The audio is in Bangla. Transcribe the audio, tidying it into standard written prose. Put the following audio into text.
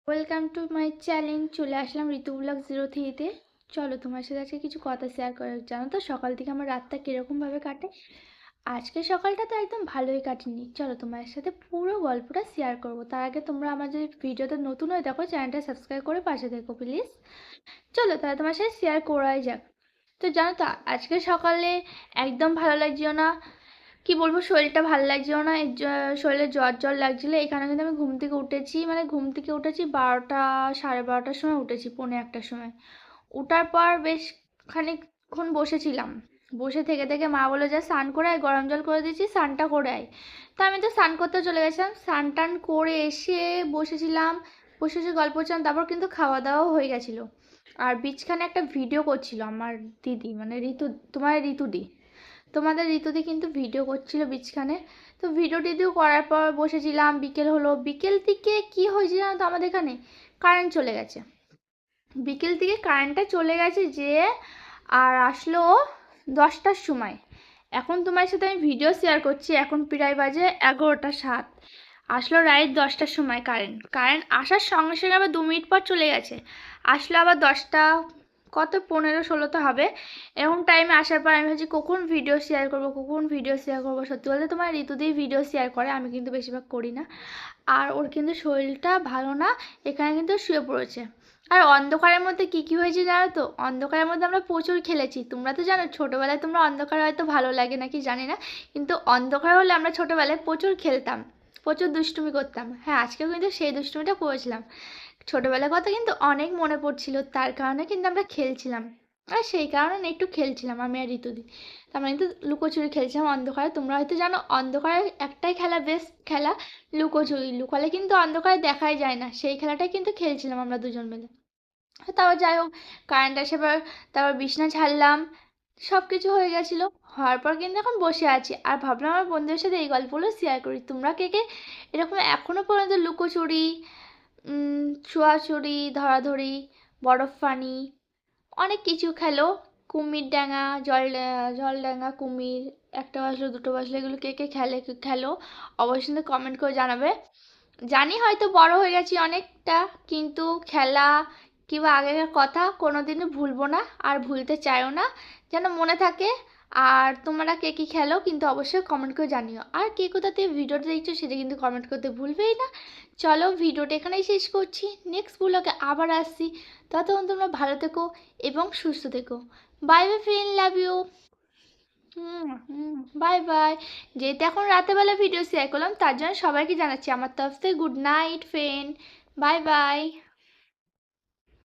Welcome to my channel. চলে আসলাম ঋতু ব্লগ 03-তে। চলো তোমার সাথে আজকে কিছু কথা শেয়ার করার। জানো তো সকাল থেকে আমার রাতটা কীরকমভাবে কাটে। আজকে সকালটা তো একদম ভালোই কাটেনি। চলো তোমার সাথে পুরো গল্পটা শেয়ার করবো। তার আগে তোমরা আমার যদি ভিডিওতে নতুন হয়ে দেখো, চ্যানেলটা সাবস্ক্রাইব করে পাশে দেখো প্লিজ। চলো তাহলে তোমার সাথে শেয়ার করাই যাক। তো জানো তো আজকে সকালে একদম ভালো লাগছিল না। কি বলবো, শরীরটা ভালো লাগছিল না। শরীরে জ্বর জ্বর লাগছিলো। এখানে কিন্তু আমি ঘুম থেকে উঠেছি, মানে ঘুম থেকে উঠেছি 12টা, 12:30টার সময় উঠেছি, 1:45টার সময়। উঠার পর বেশ খানিকক্ষণ বসেছিলাম। বসে থেকে থেকে মা বলে যা স্নান করে আয়, গরম জল করে দিয়েছি, স্নানটা করে আয়। তা আমি তো স্নান করতে চলে গেছিলাম। স্নান টান করে এসে বসেছিলাম, বসে বসে গল্প করছিলাম। তারপর কিন্তু খাওয়া দাওয়াও হয়ে গেছিলো। আর বিছখানে একটা ভিডিও করছিল আমার দিদি, মানে ঋতুদি, তোমাদের ঋতুদি কিন্তু ভিডিও করছিল বিছখানে। তো ভিডিও টিডিও করার পর বসেছিলাম। বিকেল হলো, বিকেল থেকে কি হয়েছে জানো তো, আমাদের এখানে কারেন্ট চলে গেছে। বিকেল থেকে কারেন্টটা চলে গেছে যে, আর আসলো 10টার সময়। এখন তোমার সাথে আমি ভিডিও শেয়ার করছি, এখন প্রায় বাজে 11টা 7। আসলো রাইট 10টার সময় কারেন্ট। কারেন্ট আসার সঙ্গে সঙ্গে আবার 2 মিনিট পর চলে গেছে। আসলো আবার 10টা কত 15-16 হবে। এরকম টাইমে আসার পর আমি ভাবছি কখন ভিডিও শেয়ার করবো, কখন ভিডিও শেয়ার করবো। সত্যি বলতে তোমার ঋতুদিই ভিডিও শেয়ার করে, আমি কিন্তু বেশিরভাগ করি না। আর ওর কিন্তু শরীরটা ভালো না, এখানে কিন্তু শুয়ে পড়েছে। আর অন্ধকারের মধ্যে কী কী হয়েছে জানো তো, অন্ধকারের মধ্যে আমরা প্রচুর খেলেছি। তোমরা তো জানো ছোটোবেলায় তোমরা অন্ধকার হয়তো ভালো লাগে নাকি জানি না, কিন্তু অন্ধকার হলে আমরা ছোটোবেলায় প্রচুর খেলতাম, প্রচুর দুষ্টুমি করতাম। হ্যাঁ, আজকেও কিন্তু সেই দুষ্টুমিটা করেছিলাম। ছোটোবেলার কথা কিন্তু অনেক মনে পড়ছিল, তার কারণে কিন্তু আমরা খেলছিলাম। আর সেই কারণে একটু খেলছিলাম আমি আর ঋতুদি। তার মানে কিন্তু লুকোচুরি খেলছিলাম অন্ধকারে। তোমরা হয়তো জানো অন্ধকারে একটাই খেলা, বেস্ট খেলা, লুকোচুরি। লুকালে কিন্তু অন্ধকারে দেখাই যায় না, সেই খেলাটাই কিন্তু খেলছিলাম আমরা দুজন মিলে। তারপর যাই হোক, কারেন্ট আসে এবার, তারপর বিছনা ঝাড়লাম, সব কিছু হয়ে গেছিলো। হওয়ার পর কিন্তু এখন বসে আছি আর ভাবলাম আমার বন্ধুদের সাথে এই গল্পগুলো শেয়ার করি। তোমরা কে কে এরকম এখনও পর্যন্ত লুকোচুরি, ছোঁয়াছুড়ি, ধরাধরি, বরফ পানি, অনেক কিছু খেলো, কুমির ডাঙা, জলডাঙা কুমির, একটা বাসলো দুটো বাসলো, এগুলো কে কে খেলো অবশ্যই কিন্তু কমেন্ট করে জানাবে। জানি হয়তো বড় হয়ে গেছি অনেকটা, কিন্তু খেলা কিংবা আগেকার কথা কোনোদিনও ভুলবো না, আর ভুলতে চাইও না, যেন মনে থাকে। আর তোমরা কে কী খেলো কিন্তু অবশ্যই কমেন্ট করে জানিও। আর কে কোথা থেকে ভিডিওটা দেখছো সেটা কিন্তু কমেন্ট করতে ভুলবেই না। চলো ভিডিওটা এখানেই শেষ করছি, নেক্সট ব্লগে আবার আসছি। ততক্ষণ তোমরা ভালো থেকো এবং সুস্থ থেকো। Bye bye friend, love you. Bye bye. যেহেতু এখন রাতেবেলা ভিডিও শেয়ার করলাম, তার জন্য সবাইকে জানাচ্ছি আমার তরফ থেকে good night friend. Bye bye.